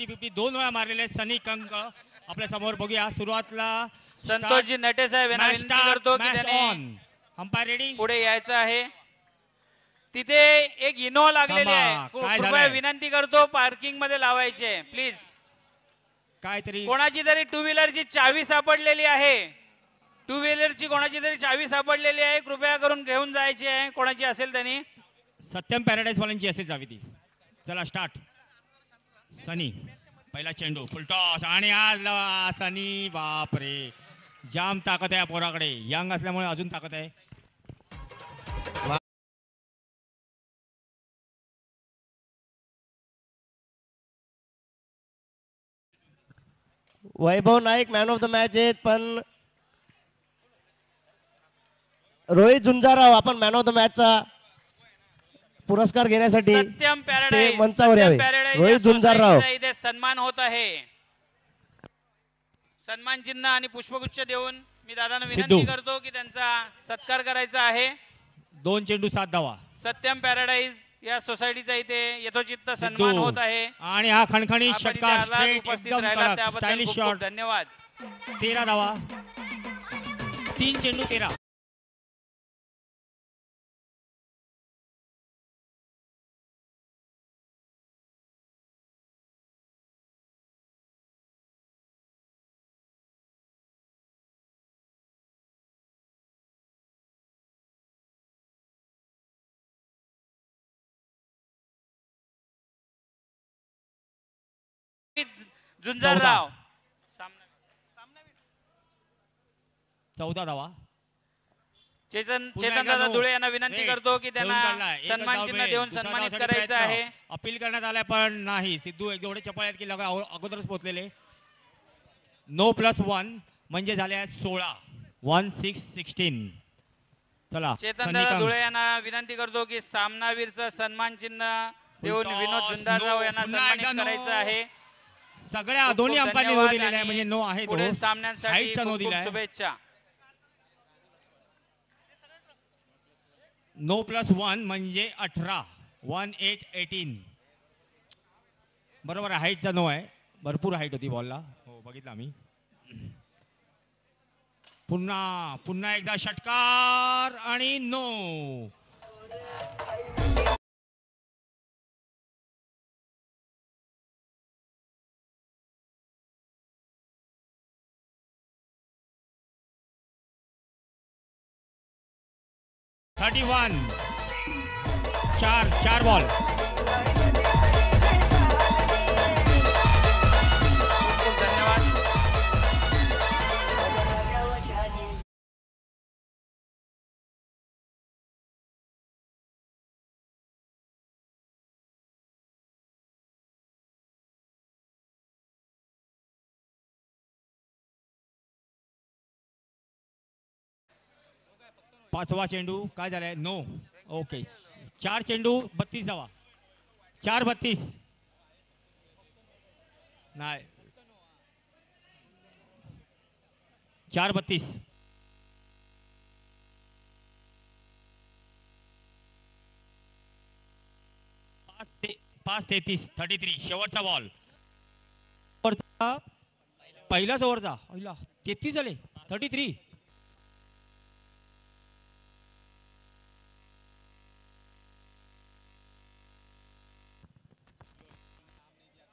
50-50 2 वेळा मारलेले सनी कंक आपल्या समोर बघूया. सुरुवातला संतोषजी नटे साहेब यांना विनंती करतो की त्याने अंपायर रेडी पुढे यायचं आहे. तिथे एक इनोवा लागलेली आहे, कृपया विनंती करतो पार्किंग मध्ये लावायची आहे प्लीज. काहीतरी कोणाची तरी टू व्हीलरची चावी सापडलेली आहे, टू व्हीलरची कोणाची तरी चावी सापडलेली आहे, कृपया करून घेऊन जायची आहे कोणाची असेल त्यांनी. सत्यम पॅराडाईज वाल्यांची असेल जावी ती. चला स्टार्ट. सनी पहिला चेंडू फुलटॉस आणि आज सनी बापरे जाम ताकद आहे पोराकडे, यंग असल्यामुळे अजून ताकद आहे. Vaibhav Naik man of the match आहेत, पण रोहित झुंजाराव आपण मॅन ऑफ द मॅचचा पुरस्कार घेण्यासाठी सत्यम पॅराडाईज मंचावर यावे. रोहित झुंजाराव इथे सन्मान होत आहे. सन्मान चिन्ह आणि पुष्पगुच्छ देऊन मी दादांना विनंती करतो की त्यांचा सत्कार करायचा आहे. 2 चेंडू 7 धावा. सत्यम पॅराडाईज या सोसायटीचा इथे यथोचित सन्मान होत आहे आणि हा खणखणी षटकार उपस्थित राहिला त्याबद्दल खूप खूप धन्यवाद. 13 धावा. 3 चेंडू 13. झुंजारराव 14 धावा. चेतन दादा धुळे यांना विनंती करतो की त्यांना सन्मान चिन्ह देऊन सन्मानित करायचं आहे. अपील करण्यात आलाय पण नाही. सिद्धू एक एवढे चपळ आहेत की अगोदरच पोहोचलेले. नो प्लस 1 म्हणजे झाले 16. 1-6-16. चला चेतन दादा धुळे यांना विनंती करतो की सामनावीरचं सन्मान चिन्ह देऊन विनोद झुंजारराव यांना सन्मानित करायचं आहे. सगळ्या दोन्ही अंपायरने नो दिलेला आहे म्हणजे नो आहे. पुढे सामन्यांसाठी खूप शुभेच्छा. नो प्लस 1 म्हणजे 18. 1-8-18 बरोबर आहे. हाईटचा नो आहे. भरपूर हाईट होती बॉलला. हो बघितलं आम्ही. पुन्हा एकदा षटकार आणि नो. (31) 4 बॉल. खूप धन्यवाद. पाचवा चेंडू काय झालाय नो. ओके 4 चेंडू 32 धावा. 4-32 नाही 4-32. 5-33 33 शेवटचा बॉल. पहिलाच ओव्हरचा 33 झाले 33.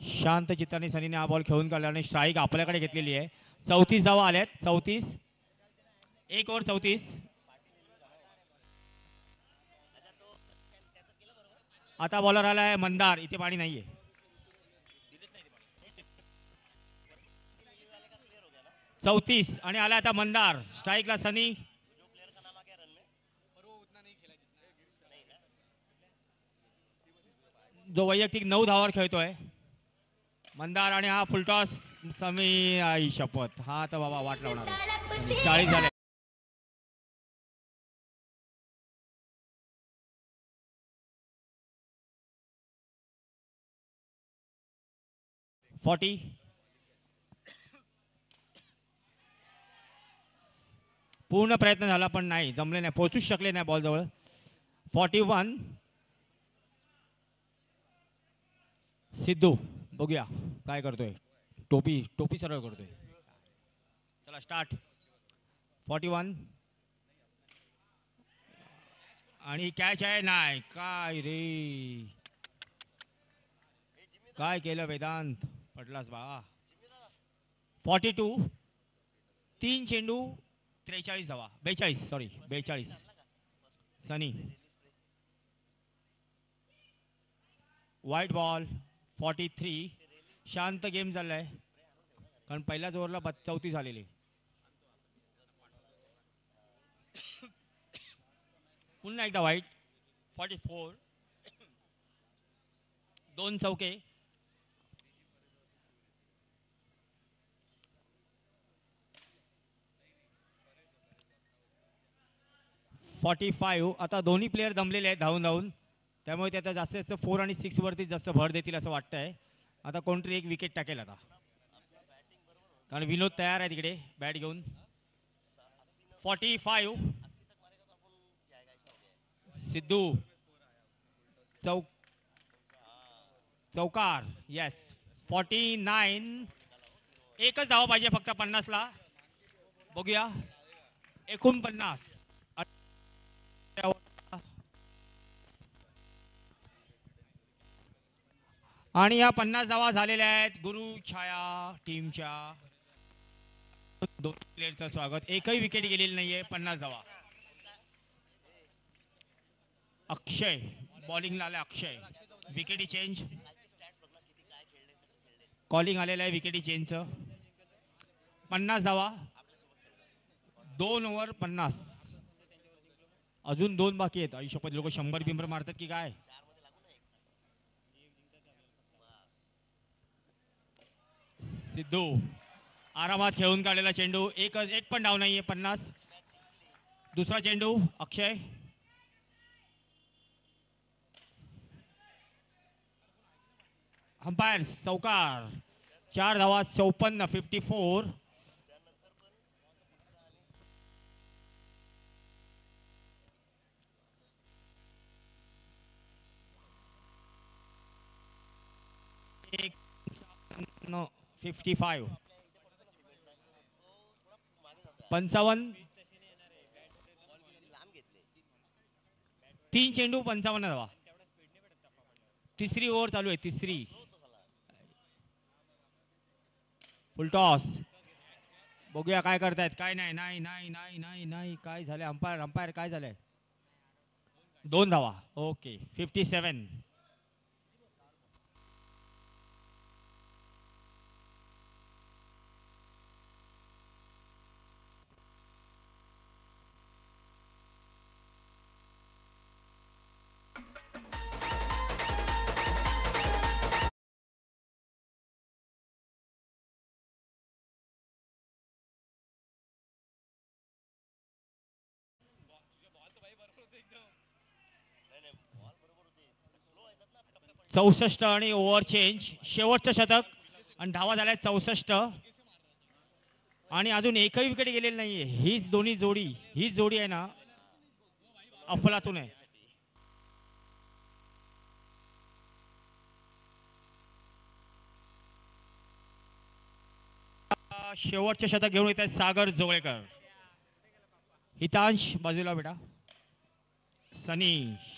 शांत चित्ताने सनीने हा बॉल खेळून काढला आणि स्ट्राईक आपल्याकडे घेतलेली आहे. 34 धावा आल्यात. 34 1 ओव्हर 34. आता बॉलर आलाय मंदार. इथे पाणी नाहीये. चौतीस आणि आला आता मंदार. स्ट्राईकला सनी. जो वैयक्तिक 9 धावावर खेळतोय मंदार आणि हा फुलटॉस. समी आई शपथ. हा तर बाबा वाट लावणार. 40 झाले. पूर्ण प्रयत्न झाला पण नाही जमले नाही. पोहोचूच शकले नाही बॉल जवळ. 41 सिद्धू बघूया काय करतोय. टोपी टोपी सरळ करतोय. चला स्टार्ट. 41 आणि कॅच आहे नाही. काय रे काय केलं वेदांत. पडलास बा. 42 3 चेंडू 43 धावा 42 सॉरी 42. सनी व्हाईट बॉल 43. शांत गेम झालाय कारण पहिल्याच ओव्हरला 34 झालेले. पुन्हा एकदा व्हाईट 44. 2 चौके. आता दोन्ही प्लेयर दमलेले आहेत धावून धावून. त्यामुळे ते आता जास्तीत जास्त 4 आणि 6 वरती जास्त भर देतील असं वाटतंय. आता कोणतरी एक विकेट टाकेल आता कारण विनोद तयार आहे तिकडे बॅट घेऊन. 45 सिद्धू चौकार. येस 49. एकच धावा पाहिजे फक्त 50 ला. बघूया 49. आणि या 50 धावा झालेल्या आहेत गुरु छाया टीमच्या. दोन प्लेयरचं स्वागत. एकही विकेट गेलेली नाहीये. 50 धावा. अक्षय बॉलिंगला आला. अक्षय विकेटी चेंज. कॉलिंग आलेलं आहे विकेटी चेंजचं. 50 धावा 2 ओव्हर 50. अजून 2 बाकी आहेत. आयुष्यपत लोक 100 बिंबर मारतात की काय. सिद्धू आरामात खेळून काढलेला चेंडू. एक पण डाव नाहीये. 50. दुसरा चेंडू अक्षय. अंपायर चौकार. 4 धावा 54. 54. नो 55. 55. 3 चेंडू 55 धावा. तिसरी ओव्हर चालू आहे. तिसरी फुलटॉस. बघूया काय करतायत. काय नाही नाही नाही नाही नाही नाही काय झालंय. अंपायर अंपायर काय झालंय. 2 धावा. ओके 57. चौसष्ट आणि ओव्हर चेंज. शेवटचं शतक आणि धावा झाल्या 64. आणि अजून एकही विकेट गेलेली नाहीये. हीच दोन्ही जोडी हीच जोडी आहे ना अफलातून आहे. शेवटचे शतक घेऊन येत आहेत सागर जोगळेकर. हितांश बाजूला बेटा. सनीश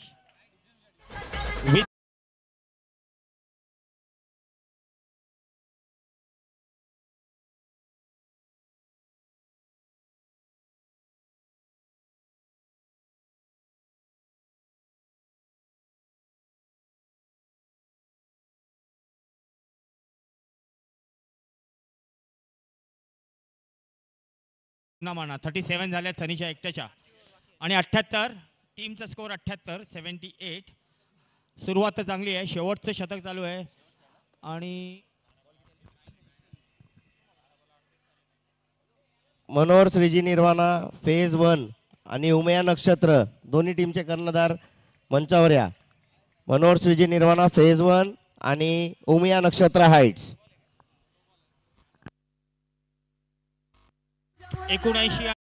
माना 37 झाल्या सनीच्या एकट्याच्या. आणि 78 टीमचा स्कोर 78. 78. सुरुवात तर चांगली आहे. शेवटचं शतक चालू आहे. आणि मनोहर श्रीजी निर्वाणा फेज 1 आणि उमया नक्षत्र दोन्ही टीमचे कर्णधार मंचावर या. मनोहर श्रीजी निर्वाणा फेज 1 आणि उमया नक्षत्र हाइट्स. 79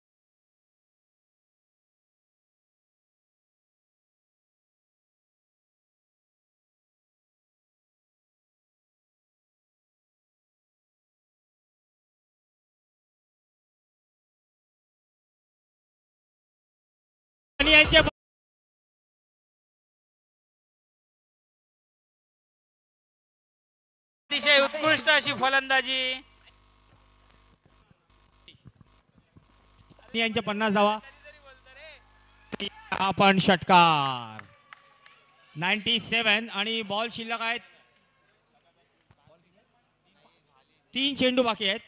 आणि यांचे अतिशय उत्कृष्ट अशी फलंदाजी. यांचे 50 धावा. आपण षटकार 97 आणि बॉल शिल्लक आहेत. 3 चेंडू बाकी आहेत.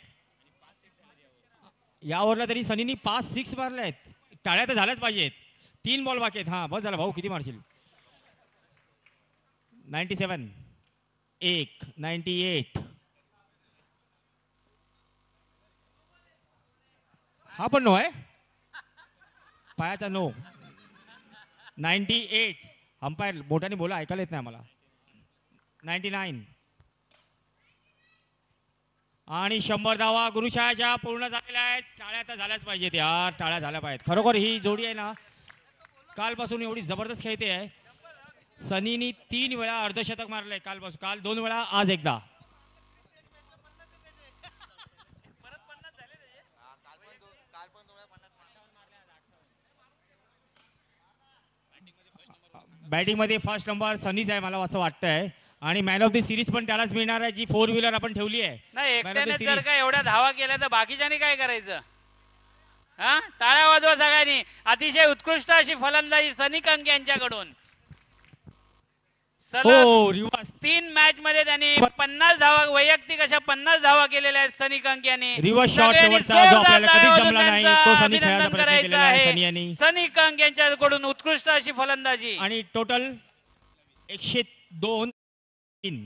यावरला तरी सनीनी 5-6 मारले आहेत. टाळ्या तर झाल्याच पाहिजेत. 3 बॉल बाकी आहेत. हा बस झाला भाऊ, किती मारशील. 97 1 98. हा पण नो आहे, पायाचा नो. 98. अंपायर मोठ्याने बोला, ऐकायला येत नाही मला. 99 आणि 100 धावा गुरुशाळेच्या पूर्ण झालेल्या आहेत. टाळ्या तर झाल्याच पाहिजेत यार, टाळ्या झाल्या पाहिजेत. खरोखर ही जोडी आहे ना, कालपासून एवढी जबरदस्त खेळते आहे. सनीनी 3 वेळा अर्धशतक मारलंय कालपासून. काल 2 वेळा, आज एकदा. बॅटिंग मध्ये फर्स्ट नंबर सनीच आहे मला असं वाटतंय. आणि मॅन ऑफ द सिरीज पण त्यालाच मिळणार आहे, जी 4 व्हीलर आपण ठेवली आहे. नाही, एकट्याने जर का एवढ्या धावा केल्या तर बाकीच्यानी काय करायचं. हा, टाळ्या वाजवा सगळ्यांनी. अतिशय उत्कृष्ट अशी फलंदाजी सनी कंक यांच्याकडून. सलग हो, रिवर्स 3 मॅच मध्ये त्यांनी 50 धावा, वैयक्तिक अशा 50 धावा केलेल्या आहेत सनी कंक यांनी. रिवर्स शॉट सगळ्यांनी शेवटचा जो जोरदार आपल्याला कधीच टाळ्या जमला वाजवून नाही, त्यांचं तो सनी खेळायचा अभिनंदन प्रयत्न करायचं केलेला आहे आहे. सनी यांनी. सनी कंक यांच्याकडून उत्कृष्ट अशी फलंदाजी. आणि टोटल 102 3.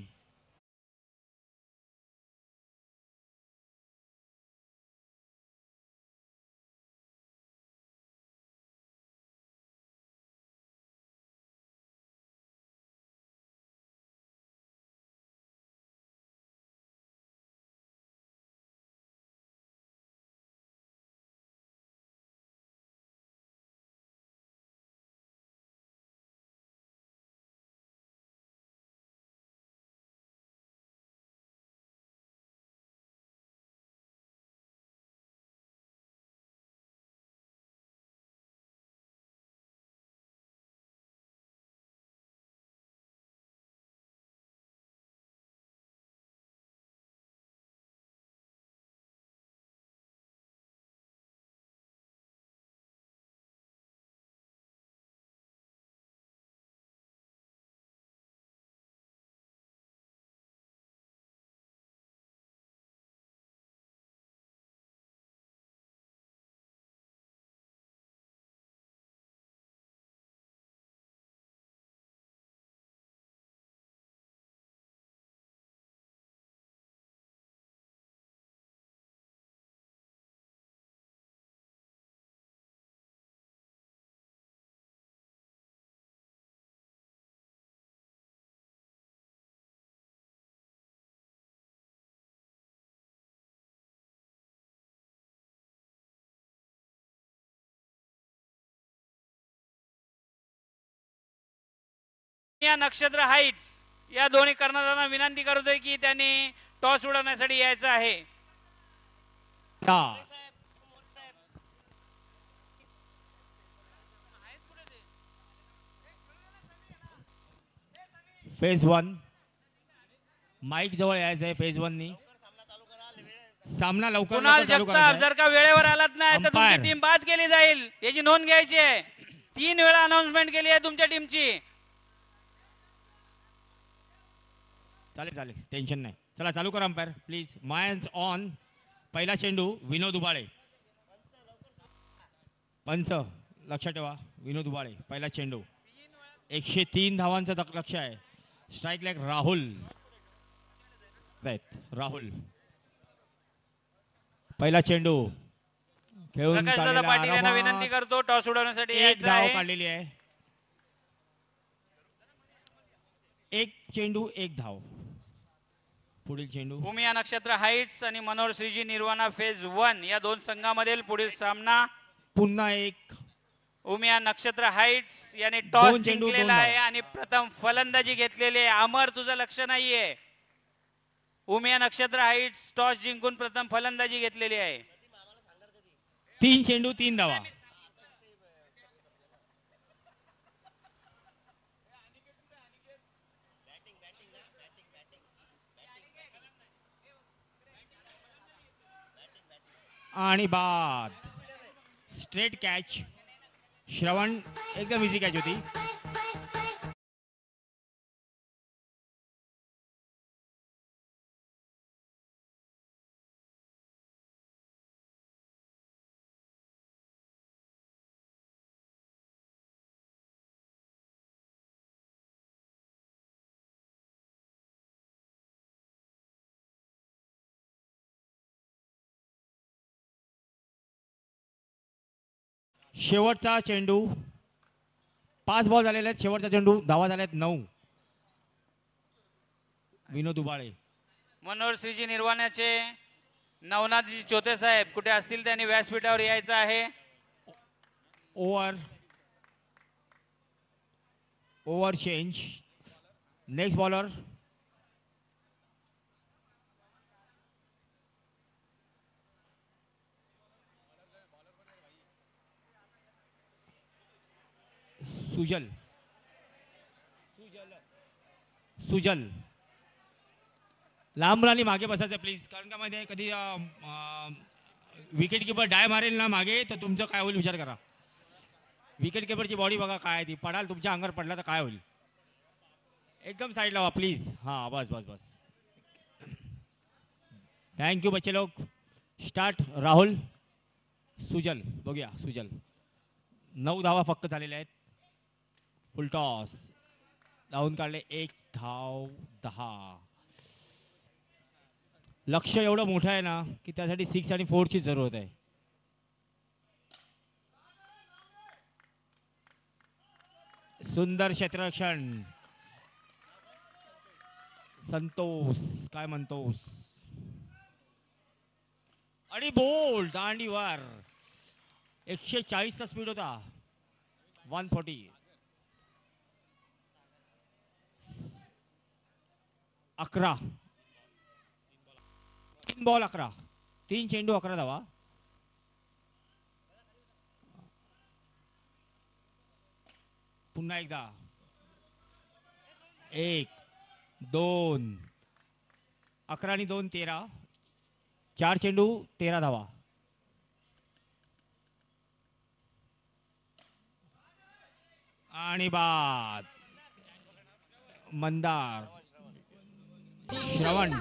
या नक्षत्र हाईट्स या दोन्ही कर्णधारांना विनंती करतोय की त्यांनी टॉस उडवण्यासाठी यायचं आहे. फेज 1 माईक जवळ यायचं आहे. फेज 1 नी सामना लवकर कुणाल चालू जगताप करायचा जर का वेळेवर आलात नाही तर Umpire. तुमची टीम बाद केली जाईल, याची नोंद घ्यायची आहे. 3 वेळा अनाउन्समेंट केली आहे तुमच्या टीमची. चालेल चालेल, टेन्शन नाही. चला चालू करा अंपायर प्लीज. Mines on. पहिला चेंडू विनोद उबाळे. पंच लक्षात ठेवा, विनोद उबाळे पहिला चेंडू. 103 धावांचं लक्ष आहे. Strike leg Rahul. राहुल पहिला चेंडू खेळून प्रकाश दादा काढलेला पाटील यांना आरामात. विनंती करतो टॉस उडवण्यासाठी एक यायचं धाव आहे. काढलेली आहे. एक चेंडू एक धाव. पुढील चेंडू उमिया नक्षत्र हाईट्स आणि मनोहर श्रीजी निर्वाणा फेज 1 या दोन संघामधील पुढील सामना. पुन्हा एक. उमिया नक्षत्र हाईट्स याने टॉस दोन चेंडू, दोन जिंकलेला धाव. आहे आणि प्रथम फलंदाजी घेतलेली आहे. अमर तुझं लक्ष नाहीये. उमिया नक्षत्र हाईट्स टॉस जिंकून प्रथम फलंदाजी घेतलेली आहे. 3 चेंडू 3 धावा. आणि बाद. Straight catch. श्रवण एकदम इझी कॅच होती. शेवटचा चेंडू. 5 बॉल झालेले आहेत. शेवटचा चेंडू. धावा झाल्यात 9. विनोद उबाळे. मनोहर श्रीजी निर्वाणाचे नवनाथजी चोते साहेब कुठे असतील त्यांनी व्यासपीठावर यायचं आहे. Over change. नेक्स्ट बॉलर सुजल. सुजल. लांब मुलांनी मागे बसायचं प्लीज, कारण का माहिती आहे कधी विकेट किपर डाय मारेल ना मागे तर तुमचं काय होईल विचार करा. विकेट किपरची बॉडी बघा काय ती, पडाल तुमच्या अंगावर पडला तर काय होईल. एकदम साईड लावा प्लीज. हां बस बस बस. थँक्यू बच्चे लोक. स्टार्ट राहुल. सुजल बघूया. सुजल 9 धावा फक्त झालेल्या आहेत. फुल टॉस. धावून काढले 1 धाव 10. लक्ष एवढं मोठं आहे ना की त्यासाठी 6 आणि 4 ची जरूरत आहे. सुंदर क्षेत्ररक्षण. संतोष काय म्हणतोस. आणि बोल्ड दांडीवर 140 चा स्पीड होता. 140. 11. 3 बॉल 11. 3 चेंडू 11 धावा. पुन्हा एकदा 1 2. 11 आणि 2 13. 4 चेंडू 13 धावा. आणि बाद. मंदार. श्रवण.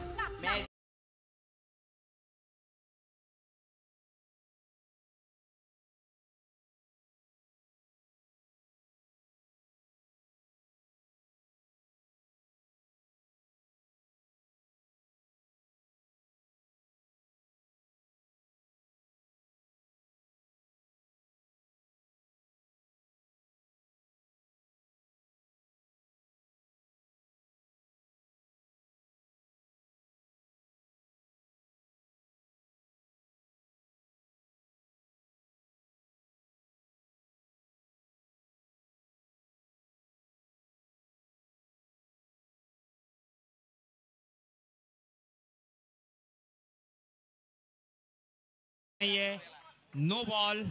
नो बॉल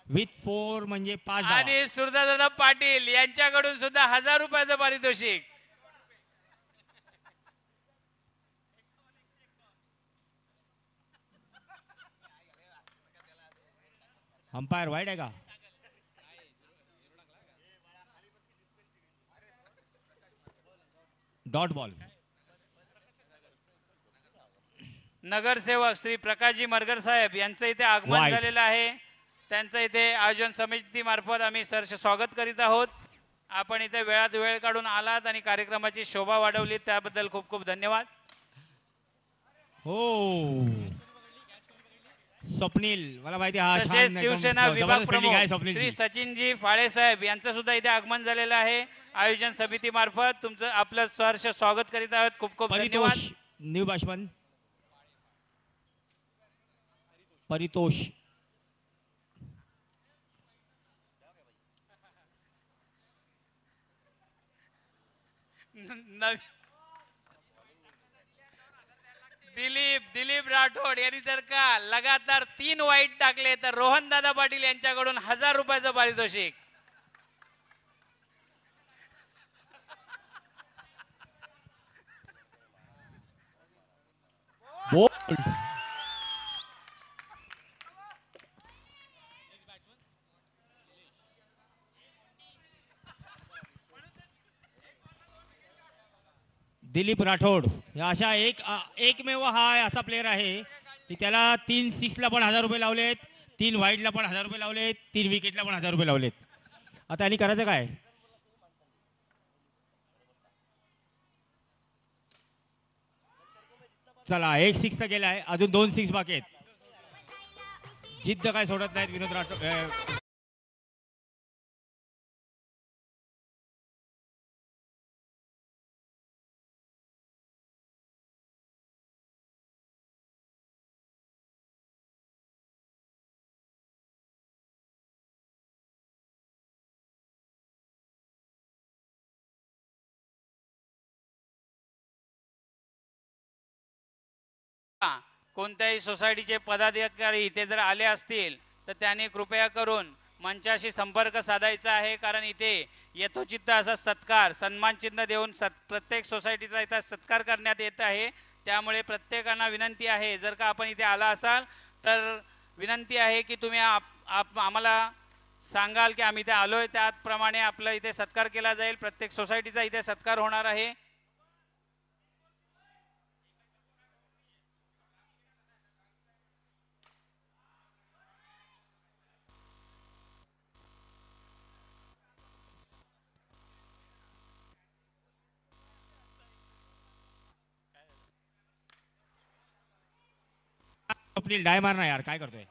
विथ 4 म्हणजे 5 धावा. आणि सुरदादा पाटील यांच्याकडून सुद्धा 1000 रुपयाचं पारितोषिक. अंपायर वाईट आहे का. Dot ball. नगरसेवक श्री प्रकाशजी मरगर साहेब यांचं इथे आगमन White. झालेलं आहे. त्यांचं इथे आयोजन समितीमार्फत आम्ही सहर्ष स्वागत करीत आहोत. आपण इथे वेळात वेळ काढून आलात आणि कार्यक्रमाची शोभा वाढवली त्याबद्दल खूप खूप धन्यवाद. हो स्वप्नील मला माहिती हा तसेच छान शिवसेना एकदम विभाग जबरदस्त fielding प्रमुख आहे स्वप्नीलची. श्री सचिनजी फाळे साहेब यांचं सुद्धा इथे आगमन झालेलं आहे. आयोजन समितीमार्फत तुमचं आपलं सहर्ष स्वागत करीत आहोत. खूप खूप धन्यवाद. Paritosh new batsman. परितोष. दिलीप राठोड यांनी जर का लगातार 3 वाईट टाकले तर रोहन दादा पाटील यांच्याकडून 1000 रुपयाचं पारितोषिक. बोल्ड. दिलीप राठोड या अशा एकमेव हा असा प्लेअर आहे की त्याला 3 6ला पण 1000 रुपये लावलेत, 3 वाईडला पण 1000 रुपये लावलेत, 3 विकेटला पण 1000 रुपये लावलेत. आता यांनी करायचं काय? चला 1 6 तर गेलाय, अजून 2 6 बाकी आहेत. जिद्द काय सोडत नाहीत विनोद राठोड. कोणत्याही सोसायटीचे पदाधिकारी इथे जर आले असतील तर त्यांनी कृपया करून मंचाशी संपर्क साधायचा आहे, कारण इथे यथोचित असा सत्कार सन्मान चिन्ह देऊन प्रत्येक सोसायटीचा इथं सत्कार करण्यात येत आहे. त्यामुळे प्रत्येकांना विनंती आहे, जर का आपण इथे आला असाल तर विनंती आहे की तुम्ही आम्हाला सांगाल की आम्ही इथे आलोय, त्याप्रमाणे आपला इथे सत्कार केला जाईल. प्रत्येक सोसायटीचा इथे सत्कार होणार आहे. स्वप्नील डाय मारणार यार, काय करतोय?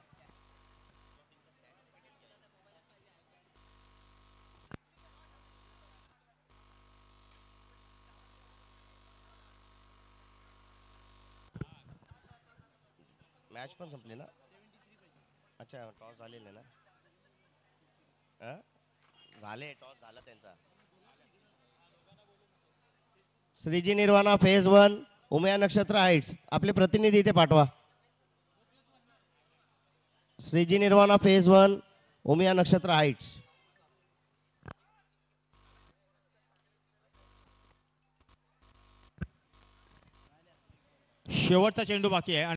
मॅच पण संपली ना? अच्छा, टॉस झालेले ना? झाले, टॉस झाला त्यांचा. श्रीजी निर्वाणा फेज 1 उमया नक्षत्र हाईट्स, आपले प्रतिनिधी इथे पाठवा. श्रीजी निर्वाणा फेज 1 उमया नक्षत्र हाईट्स. शेवटचा चेंडू बाकी आहे.